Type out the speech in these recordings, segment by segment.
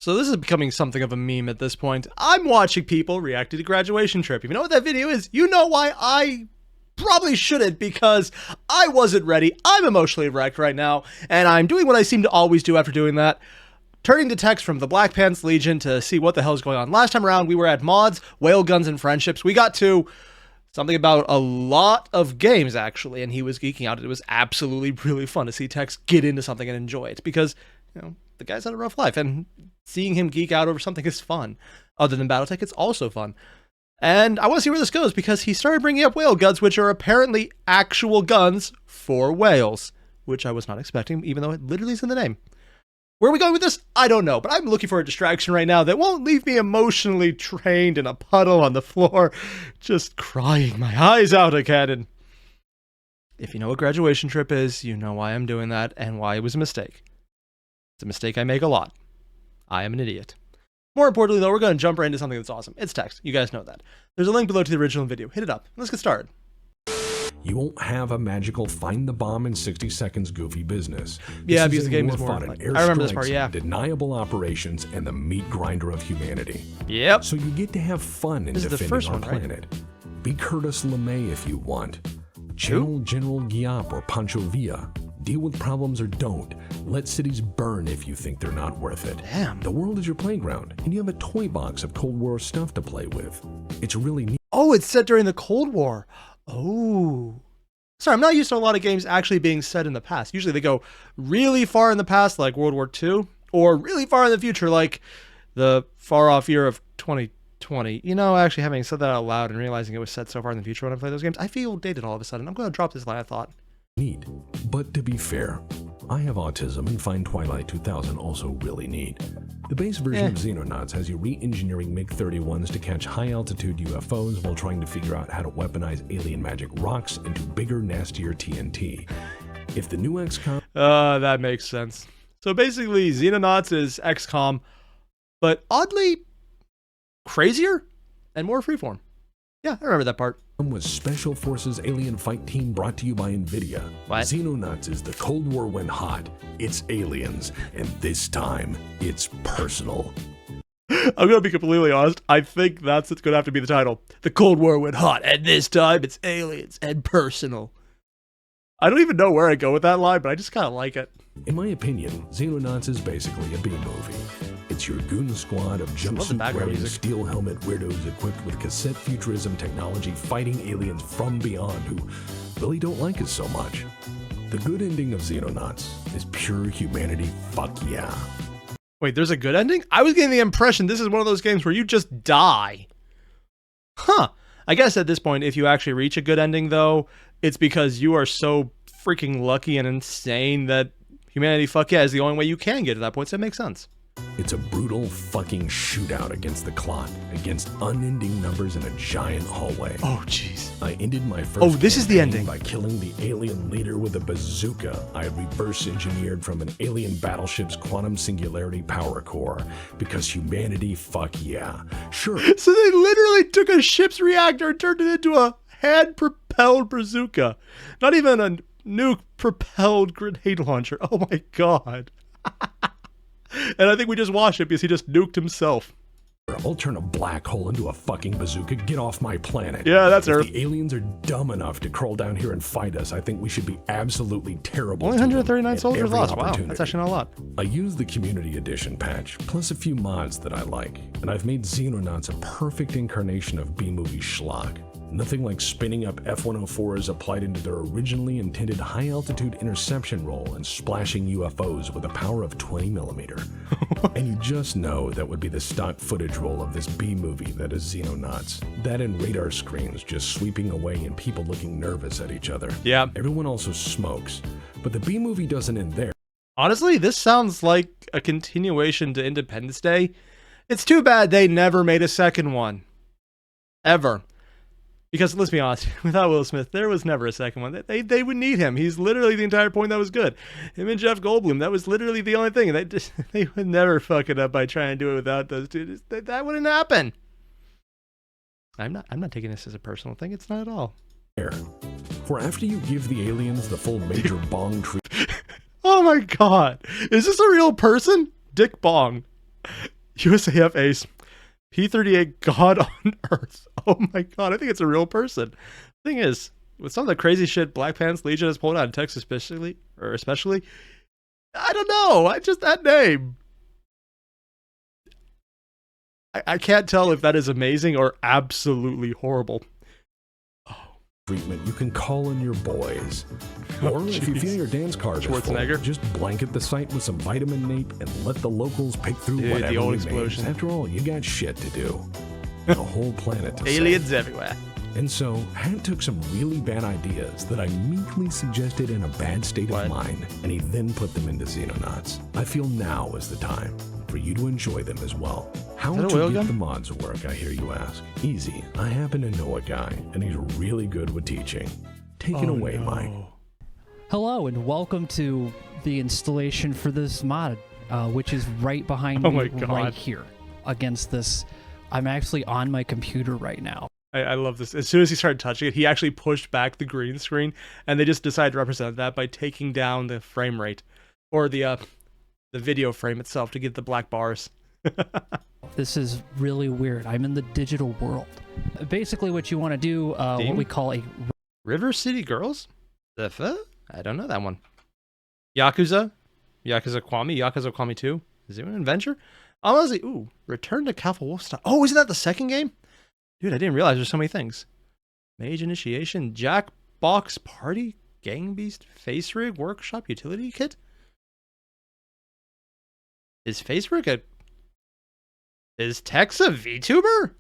So this is becoming something of a meme at this point. I'm watching people reacting to Graduation Trip. If you know what that video is, you know why I probably shouldn't, because I wasn't ready. I'm emotionally wrecked right now, and I'm doing what I seem to always do after doing that. Turning to text from the Black Pants Legion to see what the hell is going on. Last time around, we were at mods, whale guns, and friendships. We got to something about a lot of games, actually, and he was geeking out. It was absolutely really fun to see Tex get into something and enjoy it, because, you know, the guy's had a rough life, and seeing him geek out over something is fun. Other than Battletech, it's also fun. And I want to see where this goes, because he started bringing up whale guns, which are apparently actual guns for whales, which I was not expecting, even though it literally is in the name. Where are we going with this? I don't know, but I'm looking for a distraction right now that won't leave me emotionally trained in a puddle on the floor, just crying my eyes out again. And if you know what Graduation Trip is, you know why I'm doing that and why it was a mistake. It's a mistake I make a lot. I am an idiot. More importantly, though, we're going to jump right into something that's awesome. It's text. You guys know that. There's a link below to the original video. Hit it up. Let's get started. You won't have a magical find the bomb in 60 seconds goofy business. Yeah, because the game is more fun. I remember this part, yeah. Deniable operations and the meat grinder of humanity. Yep. So you get to have fun in defending our planet. Right? Be Curtis LeMay if you want. Channel General Giap or Pancho Villa. Deal with problems or don't. Let cities burn if you think they're not worth it. Damn. The world is your playground, and you have a toy box of Cold War stuff to play with. It's really neat. Oh, it's set during the Cold War. Oh. Sorry, I'm not used to a lot of games actually being set in the past. Usually they go really far in the past, like World War II, or really far in the future, like the far-off year of 2020. You know, actually having said that out loud and realizing it was set so far in the future when I play those games, I feel dated all of a sudden. I'm going to drop this line of thought. Neat. But to be fair, I have autism and find Twilight 2000 also really neat. The base version of Xenonauts has you re-engineering MiG-31s to catch high-altitude UFOs while trying to figure out how to weaponize alien magic rocks into bigger, nastier TNT. If the new XCOM... that makes sense. So basically, Xenonauts is XCOM, but oddly crazier and more freeform. Yeah, I remember that part. Was Special Forces Alien Fight Team brought to you by NVIDIA. What? Xenonauts is the Cold War went hot. It's aliens, and this time, it's personal. I'm going to be completely honest. I think that's what's going to have to be the title. The Cold War went hot, and this time it's aliens and personal. I don't even know where I go with that line, but I just kind of like it. In my opinion, Xenonauts is basically a B-movie. It's your goon squad of jumpsuit-wearing, steel helmet weirdos equipped with cassette futurism technology fighting aliens from beyond who really don't like us so much. The good ending of Xenonauts is pure humanity fuck yeah. Wait, there's a good ending? I was getting the impression this is one of those games where you just die. Huh. I guess at this point, if you actually reach a good ending, though, it's because you are so freaking lucky and insane that humanity fuck yeah is the only way you can get to that point, so it makes sense. It's a brutal fucking shootout against the clock, against unending numbers in a giant hallway. Oh, jeez. I ended my first this is the ending. By killing the alien leader with a bazooka I reverse engineered from an alien battleship's quantum singularity power core, because humanity fuck yeah. Sure. So they literally took a ship's reactor and turned it into a hand-propelled bazooka. Not even a nuke-propelled grenade launcher. Oh my god. And I think we just watched it because he just nuked himself. I'll turn a black hole into a fucking bazooka. Get off my planet. Yeah, that's Earth. If the aliens are dumb enough to crawl down here and fight us, I think we should be absolutely terrible. Only 139 soldiers lost. Wow, that's actually not a lot. I used the Community Edition patch, plus a few mods that I like, and I've made Xenonauts a perfect incarnation of B-movie schlock. Nothing like spinning up F-104s applied into their originally intended high-altitude interception role and splashing UFOs with a power of 20mm. And you just know that would be the stock footage roll of this B-movie that is Xenonauts. That and radar screens just sweeping away and people looking nervous at each other. Yeah. Everyone also smokes, but the B-movie doesn't end there. Honestly, this sounds like a continuation to Independence Day. It's too bad they never made a second one. Ever. Because let's be honest, without Will Smith, there was never a second one. They would need him. He's literally the entire point that was good. Him and Jeff Goldblum, that was literally the only thing. They would never fuck it up by trying to do it without those two. That wouldn't happen. I'm not taking this as a personal thing. It's not at all. For after you give the aliens the full Major Bong treatment. Oh my god. Is this a real person? Dick Bong. USAF Ace. P38 God on Earth. Oh my god, I think it's a real person. Thing is, with some of the crazy shit Black Pants Legion has pulled out in Texas especially, I don't know. That name. I can't tell if that is amazing or absolutely horrible. Treatment, you can call in your boys. Or if you feel your dance card is full, just blanket the site with some vitamin nape and let the locals pick through whatever the old remains. explosion. After all, you got shit to do. And a whole planet to Aliens save. everywhere. And so, Hat took some really bad ideas that I meekly suggested in a bad state of mind, and he then put them into Xenonauts. I feel now is the time for you to enjoy them as well. How to get the mods work, I hear you ask. Easy. I happen to know a guy, and he's really good with teaching. Take it away, Mike. Hello, and welcome to the installation for this mod, which is right behind me right here against this. I'm actually on my computer right now. I love this. As soon as he started touching it, he actually pushed back the green screen, and they just decided to represent that by taking down the frame rate, or the video frame itself to get the black bars. This is really weird. I'm in the digital world. Basically, what you want to do, what we call a River City Girls? I don't know that one. Yakuza Kwami 2. Is it an adventure? Honestly, Return to Kalfa Wolfstein. Oh, isn't that the second game? Dude, I didn't realize there's so many things. Mage Initiation, Jackbox Party, Gang Beast, Face Rig, Workshop, Utility Kit? Is Face Rig Is Tex a VTuber?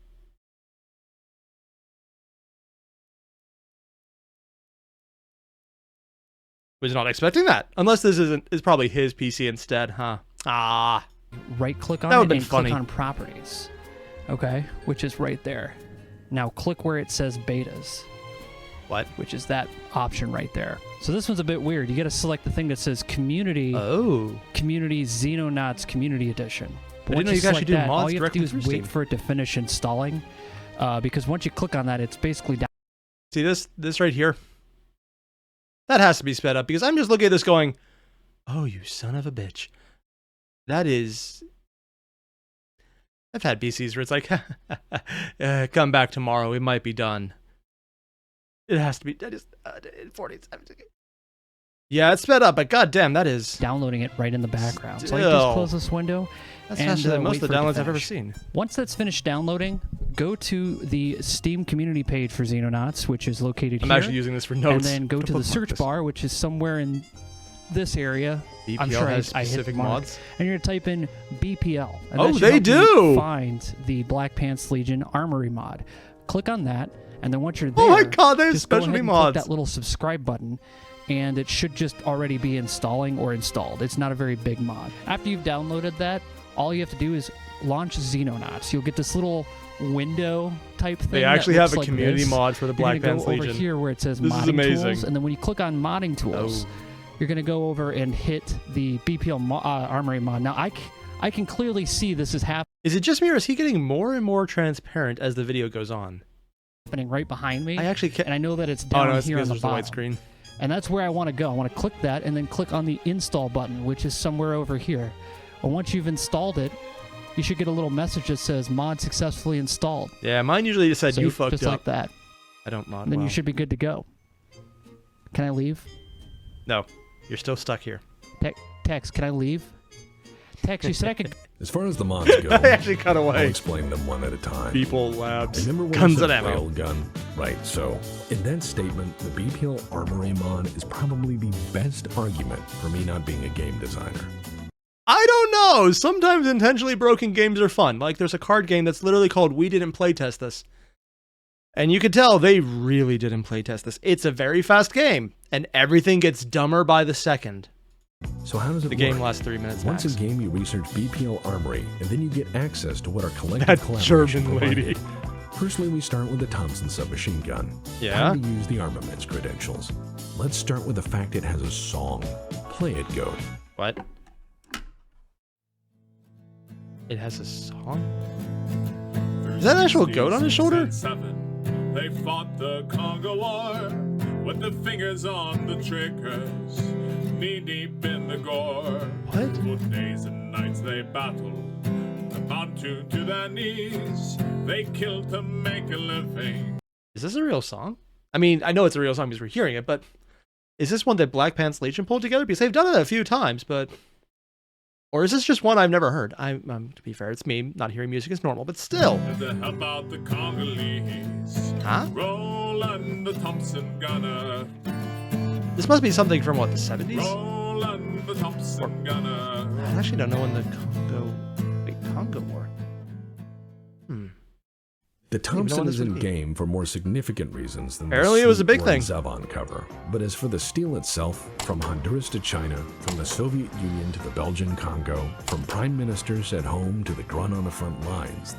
Was not expecting that. Unless this is probably his PC instead, huh? Right-click on it and click on Properties. Okay, which is right there. Now click where it says betas. What? Which is that option right there. So this one's a bit weird. You got to select the thing that says Community. Community Xenonauts Community Edition. But once you select that, all you have to do is wait for it to finish installing. Because once you click on that, it's basically down. See this right here? That has to be sped up because I'm just looking at this going, oh, you son of a bitch. That is... I've had PCs where it's like, come back tomorrow, it might be done. It has to be, that is 40. Yeah, it's sped up, but goddamn, that is... Downloading it right in the background. So I just close this window. That's faster than most of the downloads I've ever seen. Once that's finished downloading, go to the Steam community page for Xenonauts, which is located here. I'm actually using this for notes. And then go to the search bar, which is somewhere in this area. BPL I'm sure has I specific hit mods. And you're going to type in BPL. And oh, they do! Find the Black Pants Legion Armory mod. Click on that, and then once you're there, oh my god, there's just specialty go ahead and mods. click that little subscribe button, and it should just already be installing or installed. It's not a very big mod. After you've downloaded that, all you have to do is launch Xenonauts. You'll get this little window type thing. They actually have a like community mod for the Black Pants Legion. Over here where it says this modding is amazing. tools, and then when you click on modding tools, you're going to go over and hit the BPL Armory mod. Now, I can clearly see this is happening. Is it just me, or is he getting more and more transparent as the video goes on? Happening right behind me. I actually can't. And I know that it's down here on the bottom. White screen. And that's where I want to go. I want to click that and then click on the install button, which is somewhere over here. And once you've installed it, you should get a little message that says mod successfully installed. Yeah, mine usually just said you fucked just up. Like that. I don't mod. And then you should be good to go. Can I leave? No, you're still stuck here. Tex, can I leave? Tex, you said I could. As far as the mods go, I actually cut away. I'll explain them one at a time. People Labs. Remember when Guns I and said ammo. railgun? Right, so in that statement, the BPL Armory mod is probably the best argument for me not being a game designer. I don't know. Sometimes intentionally broken games are fun. Like there's a card game that's literally called We Didn't Playtest This. And you could tell they really didn't playtest this. It's a very fast game, and everything gets dumber by the second. So how does it work? The game lasts 3 minutes Once max. in game, you research BPL Armory, and then you get access to what our collective That collaboration German lady. provided. Firstly, we start with the Thompson submachine gun. Yeah? Time to use the armaments credentials. Let's start with the fact it has a song. Play it, Goat. What? It has a song? Is that an actual goat on his shoulder? They fought the Congo War with the fingers on the triggers, knee deep in the gore. What? For days and nights they battled tattooed to their knees. They kill to make a living. Is this a real song? I mean, I know it's a real song because we're hearing it, but is this one that Black Pants Legion pulled together? Because they've done it a few times, but... Or is this just one I've never heard? To be fair, it's me. Not hearing music is normal, but still. To help out the Congolese. Huh? Roland the Thompson gunner. This must be something from, what, the 70s? Roland the Thompson gunner. I actually don't know when the Congo War. The Thompson is in game for more significant reasons than apparently the it was a big thing. Zevon cover. But as for the steel itself, from Honduras to China, from the Soviet Union to the Belgian Congo, from prime ministers at home to the grunt on the front lines.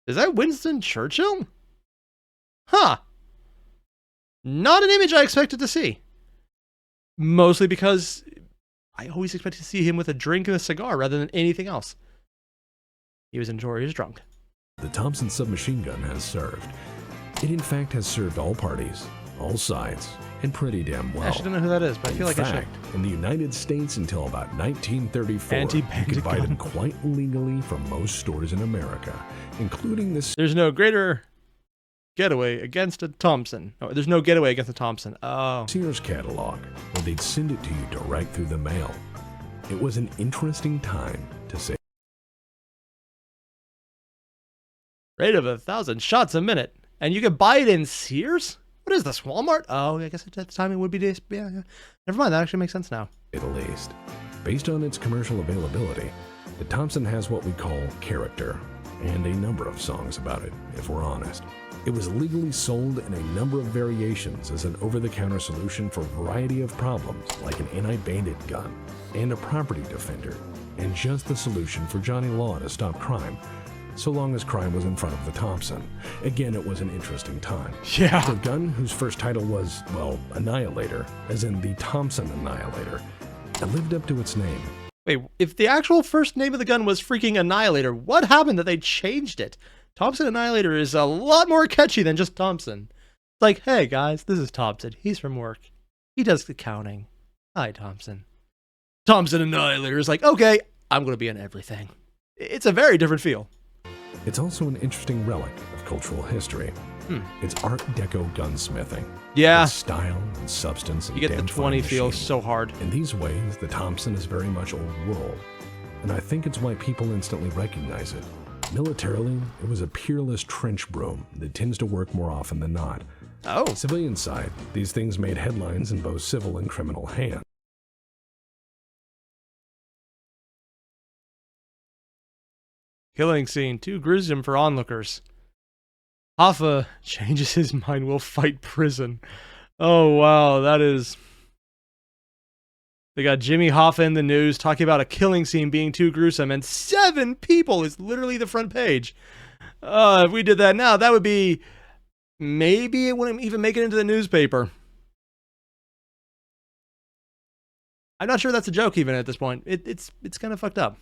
Is that Winston Churchill? Huh. Not an image I expected to see. Mostly because I always expected to see him with a drink and a cigar rather than anything else. He was notorious drunk. The Thompson submachine gun has served. It in fact has served all parties, all sides, and pretty damn well. I actually don't know who that is, but I feel like I should. In the United States until about 1934, you could buy them quite legally from most stores in America, including this. There's no greater getaway against a Thompson. No, there's no getaway against a Thompson. Oh. Sears catalog, where they'd send it to you direct through the mail. It was an interesting time to say. Rate of 1,000 shots a minute. And you can buy it in Sears? What is this, Walmart? Oh, I guess at the time it would be this. Yeah. Never mind, that actually makes sense now. At least. Based on its commercial availability, the Thompson has what we call character, and a number of songs about it, if we're honest. It was legally sold in a number of variations as an over-the-counter solution for a variety of problems, like an anti-bandit gun, and a property defender, and just the solution for Johnny Law to stop crime, so long as crime was in front of the Thompson. Again, it was an interesting time. Yeah. The gun, whose first title was, well, Annihilator, as in the Thompson Annihilator, it lived up to its name. Wait, if the actual first name of the gun was freaking Annihilator, what happened that they changed it? Thompson Annihilator is a lot more catchy than just Thompson. Like, hey guys, this is Thompson. He's from work. He does accounting. Hi, Thompson. Thompson Annihilator is like, okay, I'm going to be in everything. It's a very different feel. It's also an interesting relic of cultural history. It's Art Deco gunsmithing. Yeah. With style and substance. And you get the 20 feel so hard. In these ways, the Thompson is very much old world. And I think it's why people instantly recognize it. Militarily, it was a peerless trench broom that tends to work more often than not. Oh. Civilian side, these things made headlines in both civil and criminal hands. Killing scene, too gruesome for onlookers. Hoffa changes his mind, will fight prison. Oh, wow, that is... They got Jimmy Hoffa in the news talking about a killing scene being too gruesome, and 7 people is literally the front page. If we did that now, that would be... Maybe it wouldn't even make it into the newspaper. I'm not sure that's a joke even at this point. It's kind of fucked up.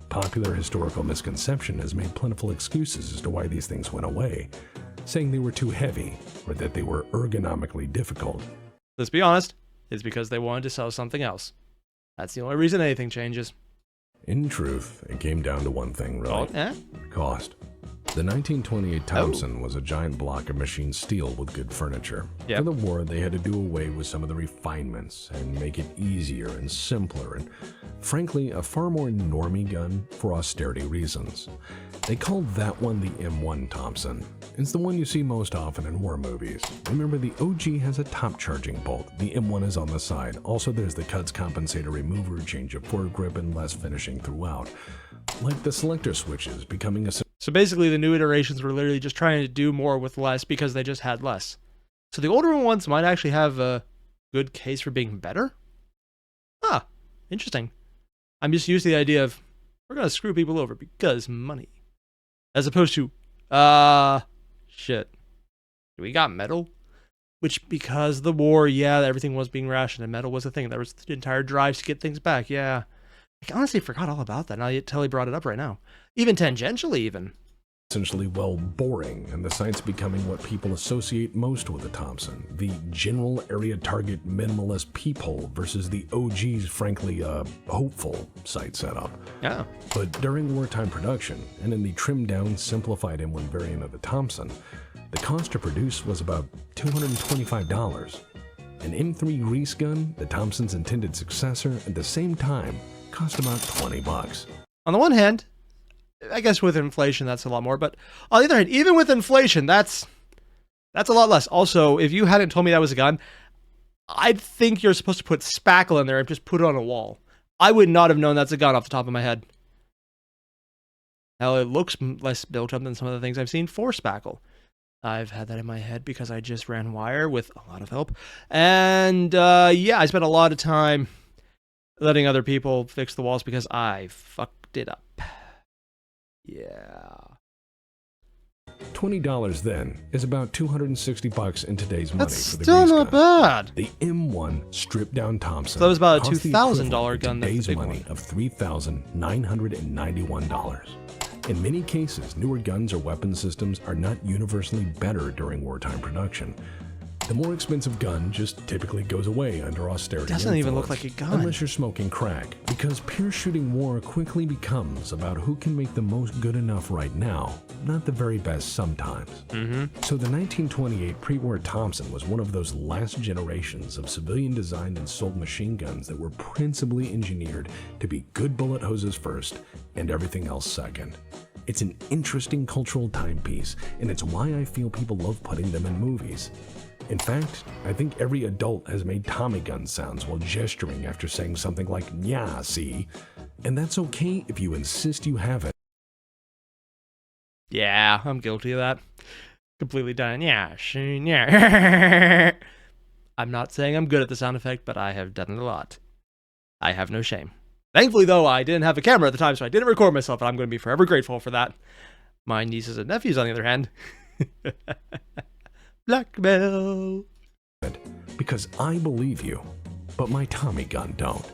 Popular historical misconception has made plentiful excuses as to why these things went away, saying they were too heavy or that they were ergonomically difficult. Let's be honest, it's because they wanted to sell something else. That's the only reason anything changes. In truth, it came down to one thing, really. Cost. The 1928 Thompson was a giant block of machined steel with good furniture. Yep. For the war, they had to do away with some of the refinements and make it easier and simpler and, frankly, a far more normie gun for austerity reasons. They called that one the M1 Thompson. It's the one you see most often in war movies. Remember, the OG has a top charging bolt. The M1 is on the side. Also, there's the cuts compensator remover, change of foregrip, and less finishing throughout. Like the selector switches becoming a... So basically the new iterations were literally just trying to do more with less because they just had less. So the older ones might actually have a good case for being better? Huh, interesting. I'm just used to the idea of, we're going to screw people over because money. As opposed to, shit. We got metal? Which, because of the war, yeah, everything was being rationed and metal was a thing. There was the entire drives to get things back, yeah. I honestly forgot all about that until he brought it up right now. Even tangentially, even. essentially, well, boring, and the sight's becoming what people associate most with the Thompson. The general area target minimalist peephole versus the OG's, frankly, hopeful sight setup. Yeah. But during wartime production, and in the trimmed-down, simplified M1 variant of the Thompson, the cost to produce was about $225. An M3 grease gun, the Thompson's intended successor, at the same time, cost about $20. On the one hand, I guess with inflation, that's a lot more. But on the other hand, even with inflation, that's a lot less. Also, if you hadn't told me that was a gun, I'd think you're supposed to put spackle in there and just put it on a wall. I would not have known that's a gun off the top of my head. Hell, it looks less built up than some of the things I've seen for spackle. I've had that in my head because I just ran wire with a lot of help. And yeah, I spent a lot of time letting other people fix the walls because I fucked it up. Yeah. $20 then is about $260 in today's money. That's for the still grease not gun. bad. The M1 stripped down Thompson. So that was about a cost the $2,000 gun. Today's That's the big money one. of $3,991. In many cases, newer guns or weapon systems are not universally better during wartime production. The more expensive gun just typically goes away under austerity. Doesn't even influence, look like a gun. unless you're smoking crack, because peer-shooting war quickly becomes about who can make the most good enough right now, not the very best sometimes. So the 1928 pre-war Thompson was one of those last generations of civilian-designed and sold machine guns that were principally engineered to be good bullet hoses first and everything else second. It's an interesting cultural timepiece, and it's why I feel people love putting them in movies. In fact, I think every adult has made Tommy gun sounds while gesturing after saying something like, "Yeah, see?" And that's okay if you insist you have it. Yeah, I'm guilty of that. Completely done. Yeah, yeah. I'm not saying I'm good at the sound effect, but I have done it a lot. I have no shame. Thankfully, though, I didn't have a camera at the time, so I didn't record myself, and I'm going to be forever grateful for that. My nieces and nephews, on the other hand. Blackmail. Because I believe you, but my Tommy gun don't.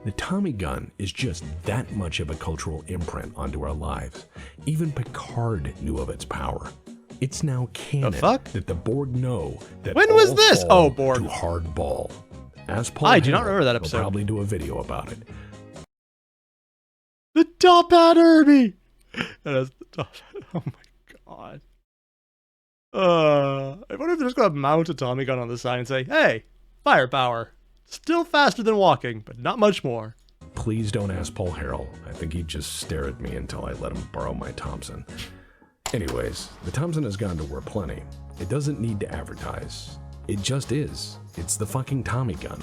The Tommy gun is just that much of a cultural imprint onto our lives. Even Picard knew of its power. It's now canon that the Borg know that when was this? Oh, Borg. To hardball. As Paul I do not remember that will episode. Probably do a video about it. The top hat Herbie. That is the top hat. Oh my god. I wonder if they're just gonna mount a Tommy gun on the side and say, "Hey, firepower, still faster than walking, but not much more." Please don't ask Paul Harrell. I think he'd just stare at me until I let him borrow my Thompson. Anyways, the Thompson has gone to war plenty. It doesn't need to advertise. It just is. It's the fucking Tommy gun.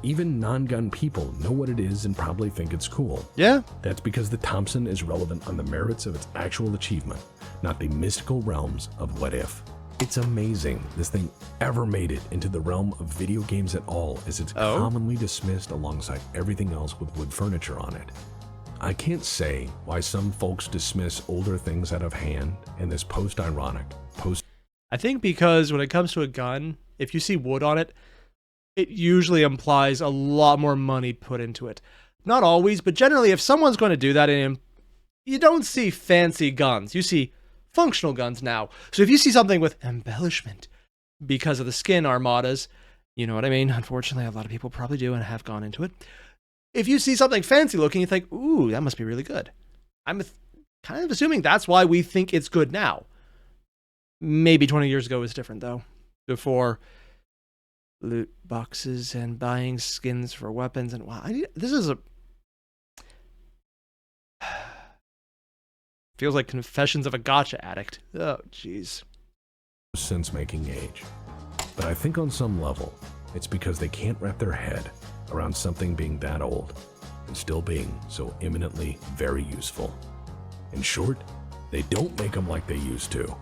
Even non-gun people know what it is and probably think it's cool. Yeah. That's because the Thompson is relevant on the merits of its actual achievement, not the mystical realms of what if. It's amazing this thing ever made it into the realm of video games at all, as it's commonly dismissed alongside everything else with wood furniture on it. I can't say why some folks dismiss older things out of hand in this post-ironic, I think because when it comes to a gun, if you see wood on it, it usually implies a lot more money put into it. Not always, but generally if someone's going to do that, you don't see fancy guns. You see functional guns now. So if you see something with embellishment because of the skin armadas, you know what I mean? Unfortunately, a lot of people probably do and have gone into it. If you see something fancy looking, you think, ooh, that must be really good. I'm kind of assuming that's why we think it's good now. Maybe 20 years ago was different, though. Before loot boxes and buying skins for weapons and wow, this is a feels like Confessions of a Gotcha Addict. Oh, jeez. sense-making age. But I think on some level, it's because they can't wrap their head around something being that old and still being so eminently very useful. In short, they don't make them like they used to.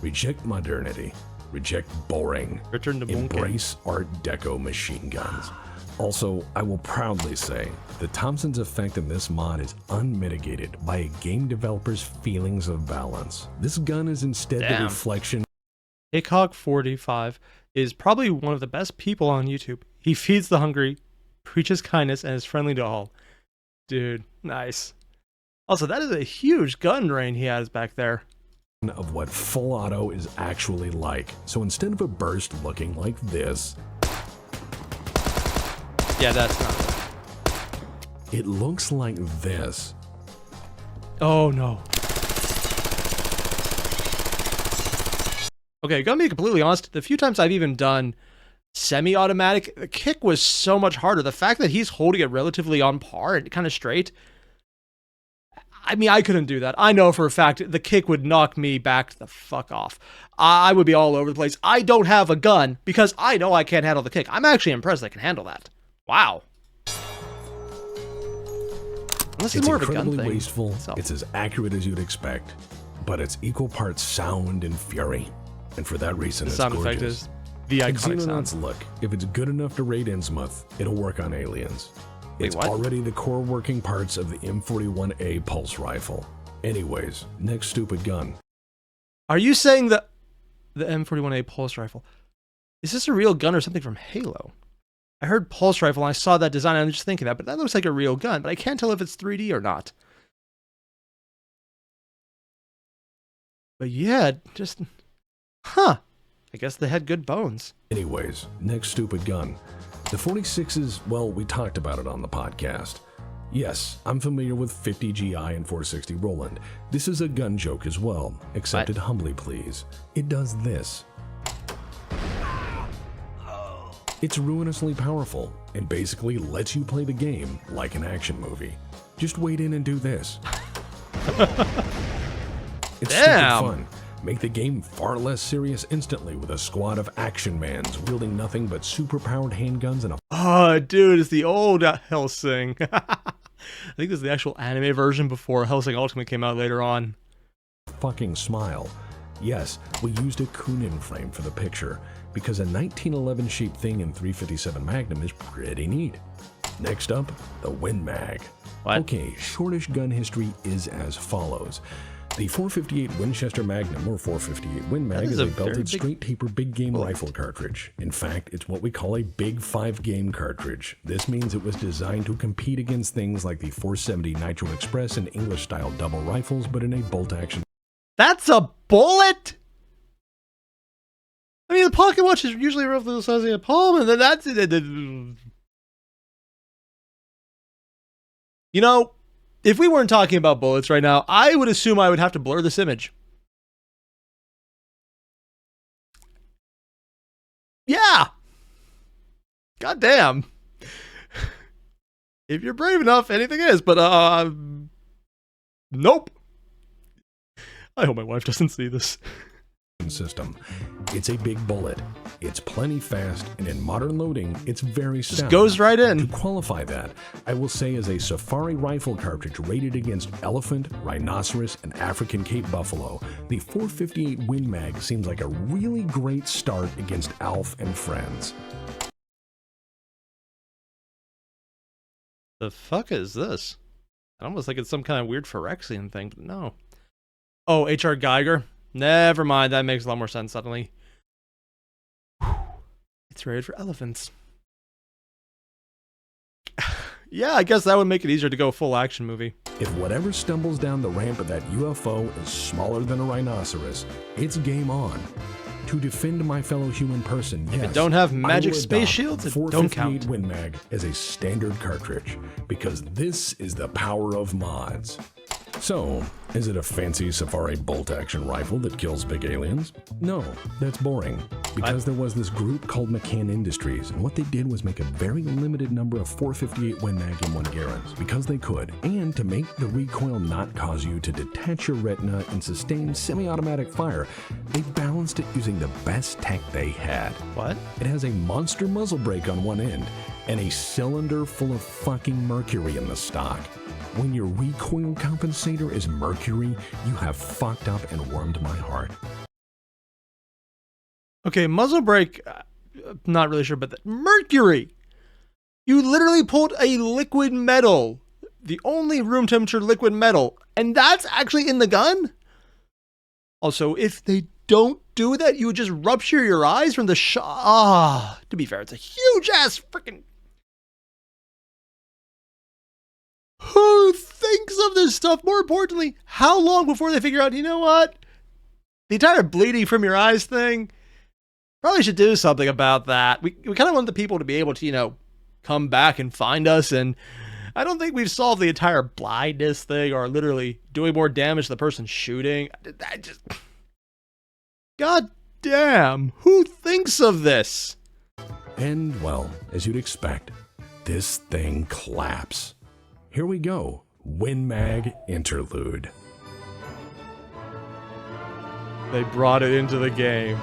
Reject modernity. Reject boring. Return to Embrace Art Deco machine guns. Also, I will proudly say the Thompson's effect in this mod is unmitigated by a game developer's feelings of balance. This gun is instead the reflection. Hickok45 is probably one of the best people on YouTube. He feeds the hungry, preaches kindness, and is friendly to all. Dude, nice. Also, that is a huge gun range he has back there. of what full auto is actually like. So instead of a burst looking like this, yeah, that's not it. It looks like this. Oh no. Okay, gonna be completely honest, the few times I've even done semi-automatic, the kick was so much harder. The fact that he's holding it relatively on par and kind of straight, I mean, I couldn't do that. I know for a fact the kick would knock me back the fuck off. I would be all over the place. I don't have a gun because I know I can't handle the kick. I'm actually impressed I can handle that. Wow. Unless it's more of a gun thing. Wasteful. It's as accurate as you'd expect, but it's equal parts sound and fury. And for that reason, it's gorgeous. The sound effect is the iconic sound. Look, if it's good enough to raid Innsmouth, it'll work on aliens. It's already the core working parts of the M41A pulse rifle. Anyways, next stupid gun. Are you saying that the M41A pulse rifle, is this a real gun or something from Halo? I heard pulse rifle and I saw that design and I'm just thinking that, but that looks like a real gun, but I can't tell if it's 3D or not. But yeah, just, I guess they had good bones. Anyways, next stupid gun. The 46s, well, we talked about it on the podcast. Yes, I'm familiar with 50 GI and 460 Roland. This is a gun joke as well, accepted humbly please. It does this. It's ruinously powerful and basically lets you play the game like an action movie. Just wait in and do this. It's stupid fun. Make the game far less serious instantly with a squad of action mans wielding nothing but super-powered handguns and a... Oh, dude, it's the old Hellsing. I think this is the actual anime version before Hellsing Ultimate came out later on. Fucking smile. Yes, we used a Kunin frame for the picture because a 1911 shaped thing in 357 Magnum is pretty neat. Next up, the Win Mag. What? Okay, shortish gun history is as follows. The 458 Winchester Magnum, or 458 Win Mag, is a belted straight taper big game rifle cartridge. In fact, it's what we call a big 5 game cartridge. This means it was designed to compete against things like the 470 Nitro Express and English style double rifles, but in a bolt action. That's a bullet? I mean, the pocket watch is usually roughly the size of a palm, and then that's it. You know, if we weren't talking about bullets right now, I would assume I would have to blur this image. Yeah. Goddamn. If you're brave enough, anything is, but nope. I hope my wife doesn't see this. System. It's a big bullet. It's plenty fast, and in modern loading, it's very sound. Just goes right in. To qualify that, I will say as a safari rifle cartridge rated against elephant, rhinoceros, and African Cape buffalo, the 458 Win Mag seems like a really great start against Alf and friends. The fuck is this? I almost think it's some kind of weird Phyrexian thing, but no. Oh, H.R. Geiger? Never mind, that makes a lot more sense suddenly. It's rated for elephants. Yeah, I guess that would make it easier to go full action movie. If whatever stumbles down the ramp of that UFO is smaller than a rhinoceros, it's game on. To defend my fellow human person, yes, if it don't have magic space shields, it don't count. Win Mag as a standard cartridge, because this is the power of mods. So, is it a fancy safari bolt-action rifle that kills big aliens? No, that's boring. Because there was this group called McCann Industries, and what they did was make a very limited number of 458 Win Mag M1 Garands, because they could, and to make the recoil not cause you to detach your retina and sustain semi-automatic fire, they balanced it using the best tech they had. What? It has a monster muzzle brake on one end, and a cylinder full of fucking mercury in the stock. When your recoil compensator is mercury, you have fucked up and warmed my heart. Okay, muzzle brake, not really sure, but mercury! You literally pulled a liquid metal, the only room temperature liquid metal, and that's actually in the gun? Also, if they don't do that, you would just rupture your eyes from the shot. To be fair, it's a huge ass freaking... Who thinks of this stuff? More importantly, how long before they figure out, you know what? The entire bleeding from your eyes thing, probably should do something about that. We kind of want the people to be able to, you know, come back and find us, and I don't think we've solved the entire blindness thing or literally doing more damage to the person shooting. I just... God damn, who thinks of this? And, well, as you'd expect, this thing claps. Here we go. WinMag Interlude. They brought it into the game.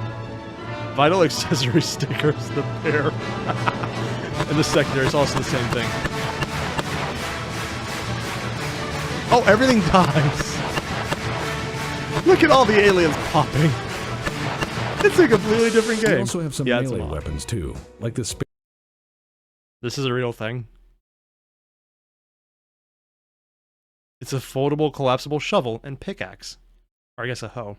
Vital accessory stickers, the pair. And the secondary is also the same thing. Oh, everything dies. Look at all the aliens popping. It's a completely different game. We also have some melee weapons too, like this. This is a real thing. It's a foldable, collapsible shovel and pickaxe. Or I guess a hoe.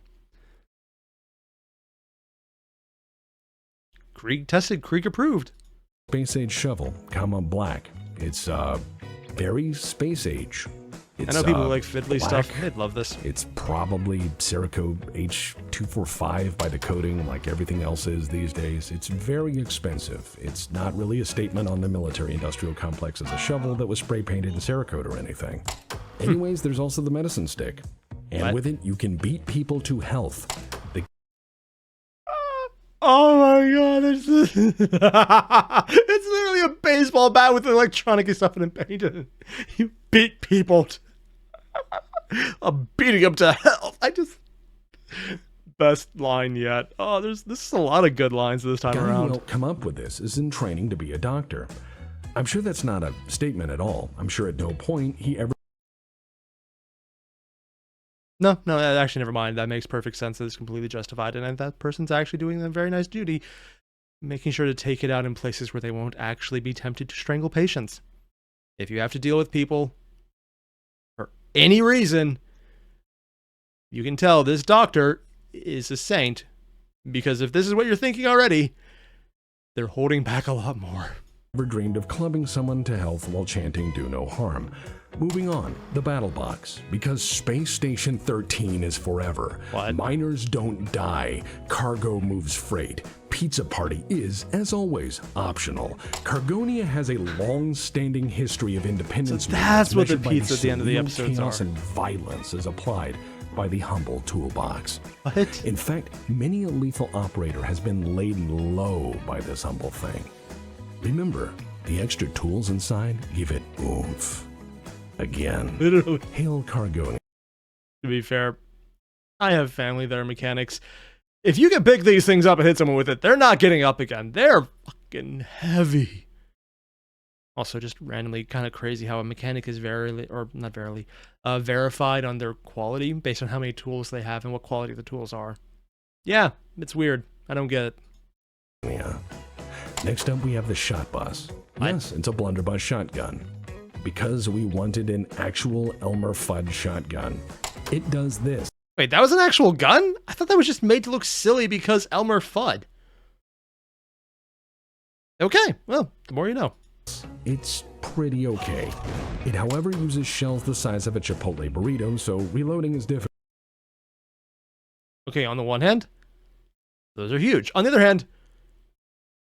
Krieg tested, Krieg approved. Space Age shovel, comma black. It's very Space Age. It's, I know people who like fiddly black. stuff. They'd love this. It's probably Cerakote H245 by the coating, like everything else is these days. It's very expensive. It's not really a statement on the military-industrial complex as a shovel that was spray painted in Cerakote or anything. Anyways, there's also the medicine stick. And with it, you can beat people to health. Oh my god, it's literally a baseball bat with electronic stuff in it painted. You beat people. I'm beating them to hell. Best line yet. Oh, this is a lot of good lines this time around. The guy who come up with this is in training to be a doctor. I'm sure that's not a statement at all. I'm sure at no point he ever... No, actually, never mind. That makes perfect sense. It's completely justified. And that person's actually doing a very nice duty, making sure to take it out in places where they won't actually be tempted to strangle patients. If you have to deal with people for any reason, you can tell this doctor is a saint. Because if this is what you're thinking already, they're holding back a lot more. Ever dreamed of clubbing someone to health while chanting "do no harm." Moving on, the battle box. Because Space Station 13 is forever. What? Miners don't die. Cargo moves freight. Pizza Party is, as always, optional. Cargonia has a long-standing history of independence. So that's what the measured by pizza at the end of the surreal episodes chaos are. and violence is applied by the humble toolbox. What? In fact, many a lethal operator has been laid low by this humble thing. Remember, the extra tools inside give it oomph. Again, Literally. hail Cargonia. To be fair, I have family that are mechanics. If you can pick these things up and hit someone with it, they're not getting up again. They're fucking heavy. Also, just randomly kind of crazy how a mechanic is verified on their quality based on how many tools they have and what quality the tools are. Yeah, it's weird. I don't get it. Yeah. Next up, we have the shot bus. Yes, it's a blunderbuss shotgun. Because we wanted an actual Elmer Fudd shotgun. It does this. Wait, that was an actual gun? I thought that was just made to look silly because Elmer Fudd. Okay, well, the more you know. It's pretty okay. It, however, uses shells the size of a Chipotle burrito, so reloading is difficult. Okay, on the one hand, those are huge. On the other hand,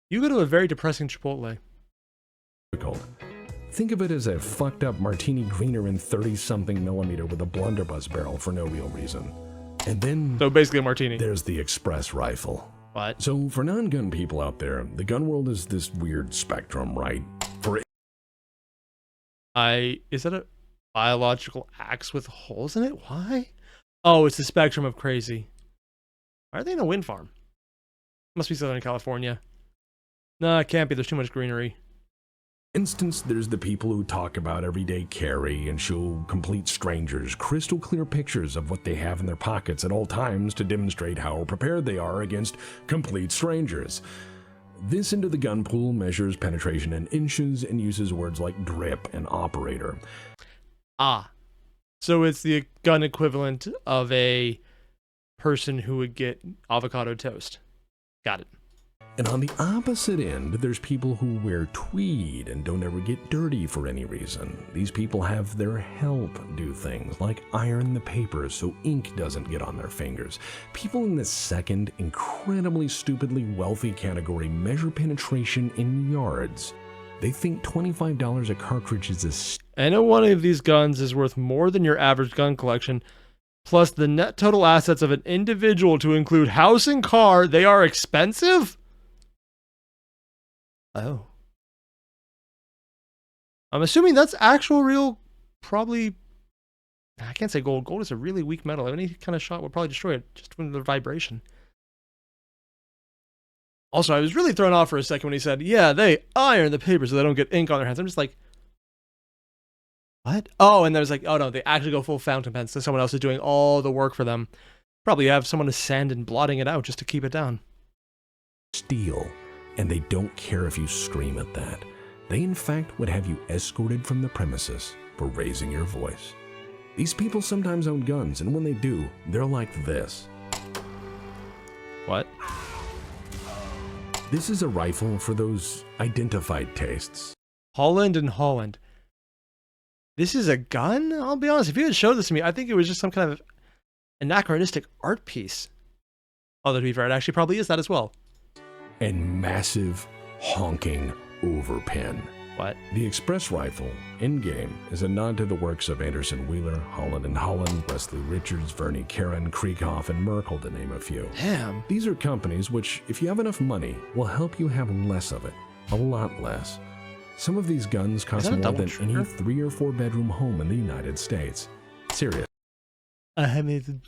you go to a very depressing Chipotle. Think of it as a fucked up martini greener in 30-something millimeter with a blunderbuss barrel for no real reason. And then... So basically a martini. There's the express rifle. What? So for non-gun people out there, the gun world is this weird spectrum, right? Is that a biological axe with holes in it? Why? Oh, it's the spectrum of crazy. Why are they in a wind farm? Must be Southern California. Nah, it can't be. There's too much greenery. Instance, there's the people who talk about everyday carry and show complete strangers crystal clear pictures of what they have in their pockets at all times to demonstrate how prepared they are against complete strangers. This into the gun pool measures penetration in inches and uses words like drip and operator. Ah, so it's the gun equivalent of a person who would get avocado toast. Got it. And on the opposite end, there's people who wear tweed and don't ever get dirty for any reason. These people have their help do things like iron the papers so ink doesn't get on their fingers. People in this second, incredibly stupidly wealthy category measure penetration in yards. They think $25 a cartridge is I know one of these guns is worth more than your average gun collection, plus the net total assets of an individual to include house and car, they are expensive? Oh. I'm assuming that's actual real, probably, I can't say gold. Gold is a really weak metal. Any kind of shot would probably destroy it just with the vibration. Also, I was really thrown off for a second when he said, yeah, they iron the paper so they don't get ink on their hands. I'm just like, what? Oh, and there's like, oh no, they actually go full fountain pens, so someone else is doing all the work for them. Probably have someone to sand and blotting it out just to keep it down. Steel. And they don't care if you scream at that. They in fact would have you escorted from the premises for raising your voice. These people sometimes own guns, and when they do, they're like this. What? This is a rifle for those identified tastes. Holland and Holland. This is a gun? I'll be honest, if you had showed this to me, I think it was just some kind of anachronistic art piece. Although to be fair, it actually probably is that as well. And massive, honking overpen. What? The Express Rifle, in-game, is a nod to the works of Anderson Wheeler, Holland and Holland, Wesley Richards, Vernie Karen, Krieghoff, and Merkel, to name a few. Damn. These are companies which, if you have enough money, will help you have less of it. A lot less. Some of these guns cost more than any 3 or 4 bedroom home in the United States. Serious. I mean,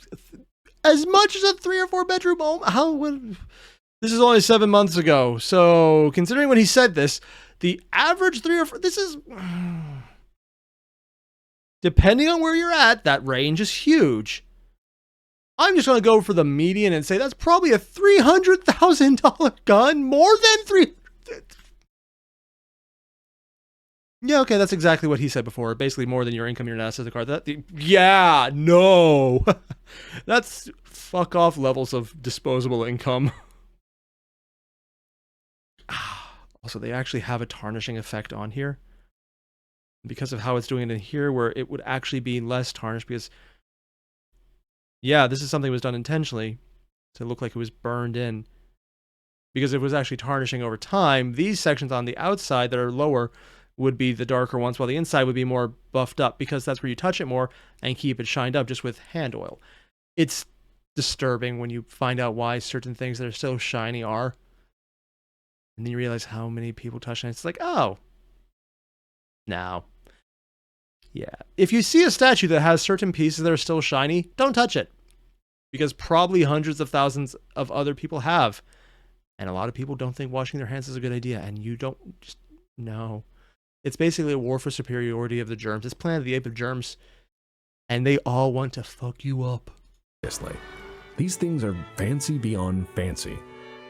as much as a 3 or 4 bedroom home? How would... This is only 7 months ago, so considering when he said this, the average 3 or 4, this is, depending on where you're at, that range is huge. I'm just going to go for the median and say that's probably a $300,000 gun, more than 3. Yeah, okay, that's exactly what he said before. Basically more than your income, your net card. Yeah, no. That's fuck off levels of disposable income. Also, they actually have a tarnishing effect on here. Because of how it's doing it in here, where it would actually be less tarnished because... Yeah, this is something that was done intentionally to look like it was burned in. Because if it was actually tarnishing over time, these sections on the outside that are lower would be the darker ones, while the inside would be more buffed up because that's where you touch it more and keep it shined up just with hand oil. It's disturbing when you find out why certain things that are so shiny are. And then you realize how many people touch it. It's like, oh. No. Yeah. If you see a statue that has certain pieces that are still shiny, don't touch it. Because probably hundreds of thousands of other people have. And a lot of people don't think washing their hands is a good idea. And you don't just, no. It's basically a war for superiority of the germs. It's Planet of the Apes of germs. And they all want to fuck you up. Seriously. These things are fancy beyond fancy.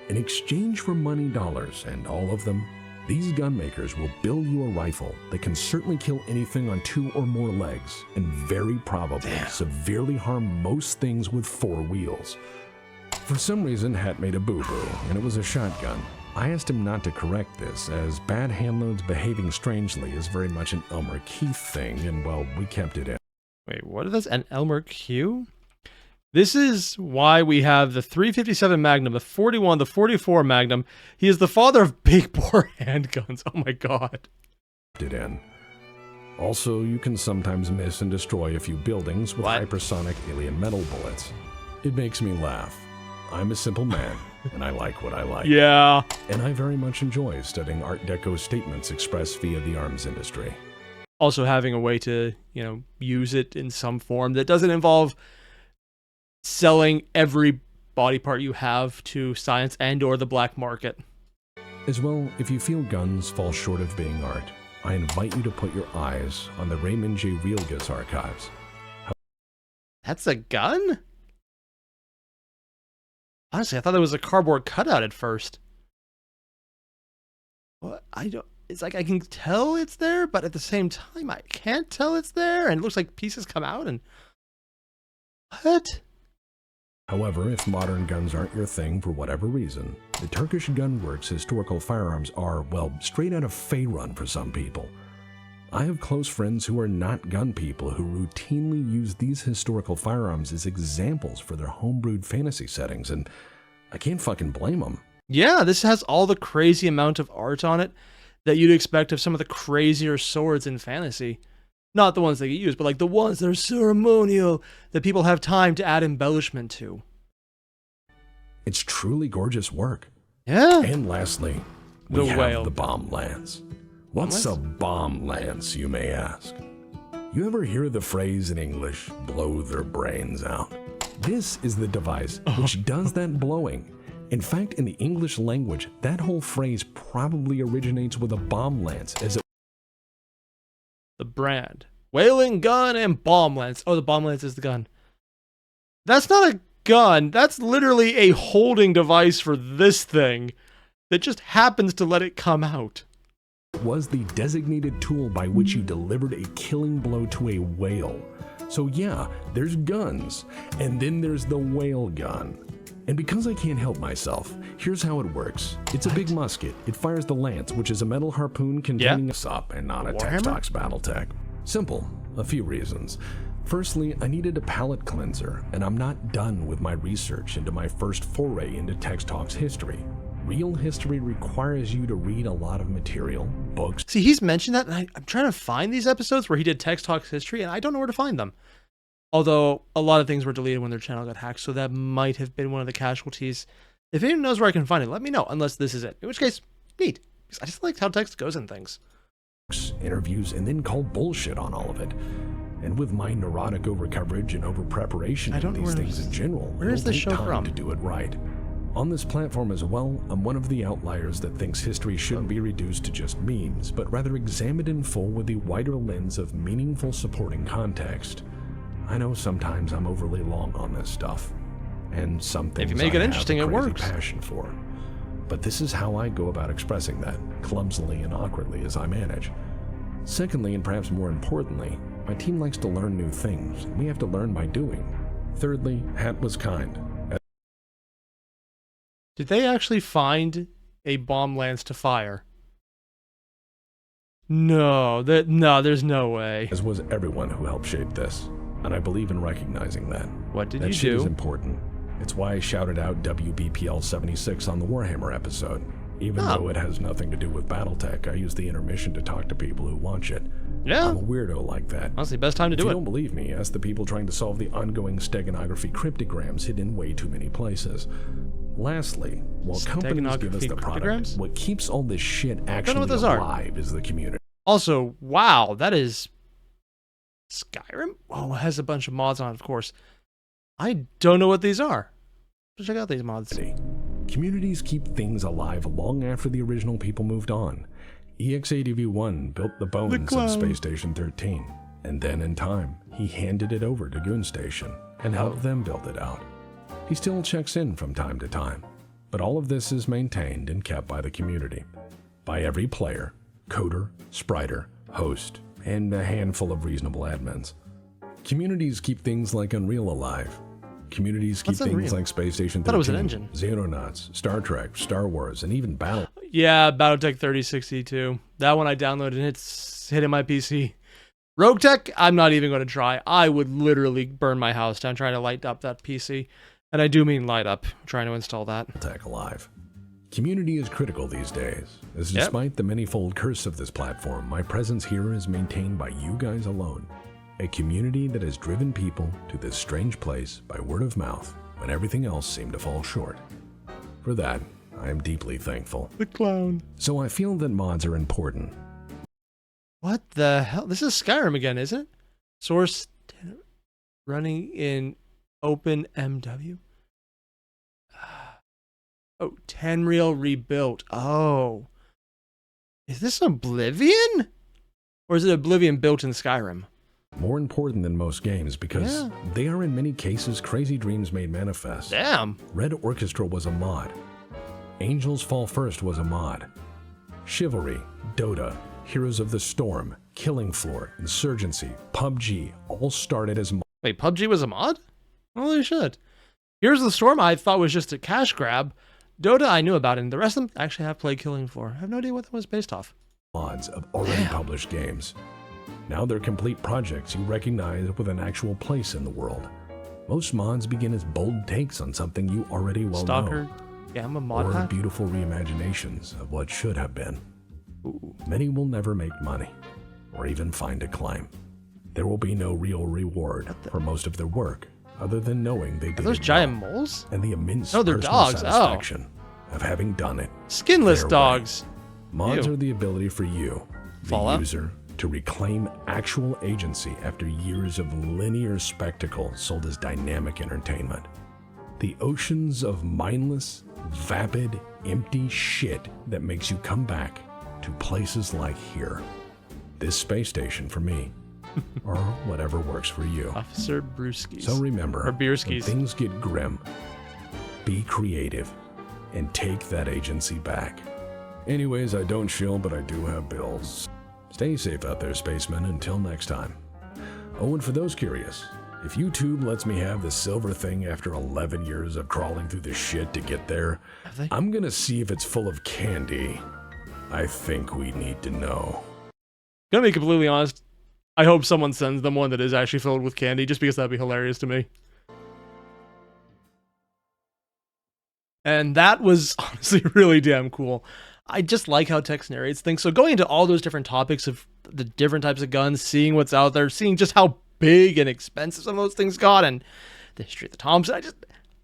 In exchange for money dollars, and all of them, these gun makers will build you a rifle that can certainly kill anything on 2 or more legs, and very probably severely harm most things with 4 wheels. For some reason, Hat made a boo-boo, and it was a shotgun. I asked him not to correct this, as bad handloads behaving strangely is very much an Elmer Keith thing, and well, we kept it in. Wait, what is this? An Elmer Q? This is why we have the 357 Magnum, the 41, the 44 Magnum. He is the father of big bore handguns. Oh my god. It in. Also, you can sometimes miss and destroy a few buildings with hypersonic alien metal bullets. It makes me laugh. I'm a simple man, and I like what I like. Yeah. And I very much enjoy studying Art Deco statements expressed via the arms industry. Also having a way to, use it in some form that doesn't involve selling every body part you have to science and or the black market. As well, if you feel guns fall short of being art, I invite you to put your eyes on the Raymond J. Rielgas archives. That's a gun? Honestly, I thought it was a cardboard cutout at first. What? It's like I can tell it's there, but at the same time, I can't tell it's there, and it looks like pieces come out and... What? However, if modern guns aren't your thing for whatever reason, the Turkish Gunworks historical firearms are, well, straight out of Faerun for some people. I have close friends who are not gun people who routinely use these historical firearms as examples for their homebrewed fantasy settings, and I can't fucking blame them. Yeah, this has all the crazy amount of art on it that you'd expect of some of the crazier swords in fantasy. Not the ones that get used, but like the ones that are ceremonial, that people have time to add embellishment to. It's truly gorgeous work. Yeah. And lastly, we have the bomb lance. What's a bomb lance, you may ask? You ever hear the phrase in English, blow their brains out? This is the device which does that blowing. In fact, in the English language, that whole phrase probably originates with a bomb lance as it... The brand. Whaling gun and bomb lance. Oh, the bomb lance is the gun. That's not a gun. That's literally a holding device for this thing that just happens to let it come out. Was the designated tool by which you delivered a killing blow to a whale. So yeah, there's guns, and then there's the whale gun. And because I can't help myself, here's how it works. It's a big musket. It fires the lance, which is a metal harpoon containing a SUP and not a Textox Battletech. Simple. A few reasons. Firstly, I needed a palate cleanser, and I'm not done with my research into my first foray into Textox history. Real history requires you to read a lot of material, books. See, he's mentioned that, and I'm trying to find these episodes where he did Textox history, and I don't know where to find them. Although, a lot of things were deleted when their channel got hacked, so that might have been one of the casualties. If anyone knows where I can find it, let me know, unless this is it. In which case, neat. Because I just like how text goes in things. Interviews, and then call bullshit on all of it. And with my neurotic over-coverage and over-preparation in these things in general, where is this show from? To do it right. On this platform as well, I'm one of the outliers that thinks history shouldn't be reduced to just memes, but rather examined in full with the wider lens of meaningful supporting context. I know sometimes I'm overly long on this stuff, and some things if you make it interesting, it works. Passion for. But this is how I go about expressing that, clumsily and awkwardly as I manage. Secondly, and perhaps more importantly, my team likes to learn new things, and we have to learn by doing. Thirdly, Hat was kind. Did they actually find a bomb lance to fire? No, there's no way. As was everyone who helped shape this, and I believe in recognizing that. What did you do? That shit is important. It's why I shouted out WBPL 76 on the Warhammer episode. Even though it has nothing to do with Battletech, I use the intermission to talk to people who watch it. Yeah. I'm a weirdo like that. Honestly, best time to do it. If you don't believe me, ask the people trying to solve the ongoing steganography cryptograms hidden in way too many places. Lastly, while companies give us the product, what keeps all this shit actually alive is the community. Also, wow, that is Skyrim? Oh, it has a bunch of mods on it, of course. I don't know what these are. Check out these mods. Communities keep things alive long after the original people moved on. EXADV1 built the bones of Space Station 13, and then in time, he handed it over to Goon Station and helped them build it out. He still checks in from time to time, but all of this is maintained and kept by the community, by every player, coder, spriter, host, and a handful of reasonable admins. Communities keep things like Unreal alive. Communities keep things like Space Station 13, thought it was an engine. Xenonauts, Star Trek, Star Wars, and even Battle. Yeah, Battletech 3062. That one I downloaded and it's hitting my PC. Rogue Tech, I'm not even going to try. I would literally burn my house down trying to light up that PC. And I do mean light up, trying to install that. Tech alive. Community is critical these days, as despite the manifold curse of this platform, my presence here is maintained by you guys alone. A community that has driven people to this strange place by word of mouth when everything else seemed to fall short. For that, I am deeply thankful. The clown. So I feel that mods are important. What the hell? This is Skyrim again, isn't it? Source running in OpenMW. Oh, Tenreal rebuilt. Oh. Is this Oblivion? Or is it Oblivion built in Skyrim? More important than most games because they are in many cases crazy dreams made manifest. Damn. Red Orchestra was a mod. Angels Fall First was a mod. Chivalry, Dota, Heroes of the Storm, Killing Floor, Insurgency, PUBG all started as mods. Wait, PUBG was a mod? Holy shit. Here's the Storm I thought was just a cash grab. Dota I knew about, and the rest of them I actually have played Killing Floor. I have no idea what that was based off. Mods of already published games. Now they're complete projects you recognize with an actual place in the world. Most mods begin as bold takes on something you already well Stalker. know. Yeah, I'm a mod or pack. beautiful reimaginations of what should have been. Ooh. Many will never make money, or even find a climb. There will be no real reward for most of their work, other than knowing they did Are those it giant well, moles? and the immense No, they're personal dogs. satisfaction of having done it. Skinless their dogs. way. Mods Ew. are the ability for you, the Fallout? user, to reclaim actual agency after years of linear spectacle sold as dynamic entertainment. The oceans of mindless, vapid, empty shit that makes you come back to places like here. This space station for me. Or whatever works for you. Officer Brewskis. So remember, Or when Beerskis. things get grim, be creative and take that agency back. Anyways, I don't chill, but I do have bills. Stay safe out there, spacemen, until next time. Oh, and for those curious, if YouTube lets me have the silver thing after 11 years of crawling through the shit to get there, I'm gonna see if it's full of candy. I think we need to know. Gonna be completely honest, I hope someone sends them one that is actually filled with candy, just because that'd be hilarious to me. And that was honestly really damn cool. I just like how text narrates things. So going into all those different topics of the different types of guns, seeing what's out there, seeing just how big and expensive some of those things got, and the history of the Thompson,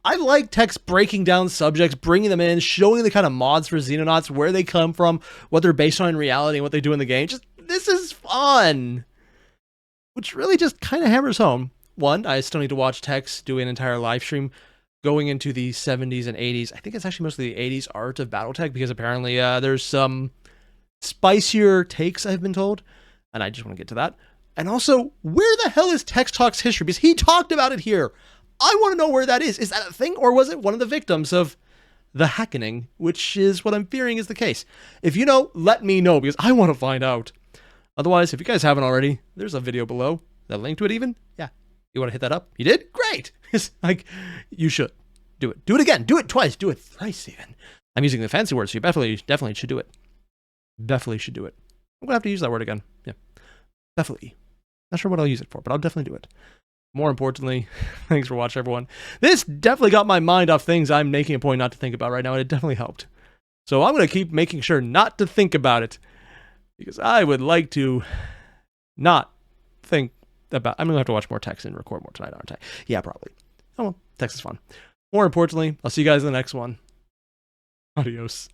I like text breaking down subjects, bringing them in, showing the kind of mods for Xenonauts, where they come from, what they're based on in reality, and what they do in the game. This is fun. Which really just kind of hammers home. One, I still need to watch Tex do an entire live stream going into the 70s and 80s. I think it's actually mostly the 80s art of Battletech, because apparently there's some spicier takes, I've been told. And I just want to get to that. And also, where the hell is Tex Talk's history? Because he talked about it here. I want to know where that is. Is that a thing? Or was it one of the victims of the hackening? Which is what I'm fearing is the case. If you know, let me know, because I want to find out. Otherwise, if you guys haven't already, there's a video below. That link to it even? Yeah. You want to hit that up? You did? Great. It's like, you should. Do it. Do it again. Do it twice. Do it thrice even. I'm using the fancy word, so you definitely should do it. Definitely should do it. I'm going to have to use that word again. Yeah. Definitely. Not sure what I'll use it for, but I'll definitely do it. More importantly, thanks for watching, everyone. This definitely got my mind off things I'm making a point not to think about right now, and it definitely helped. So I'm going to keep making sure not to think about it, because I would like to not think about... I'm going to have to watch more text and record more tonight, aren't I? Yeah, probably. Oh well, text is fun. More importantly, I'll see you guys in the next one. Adios.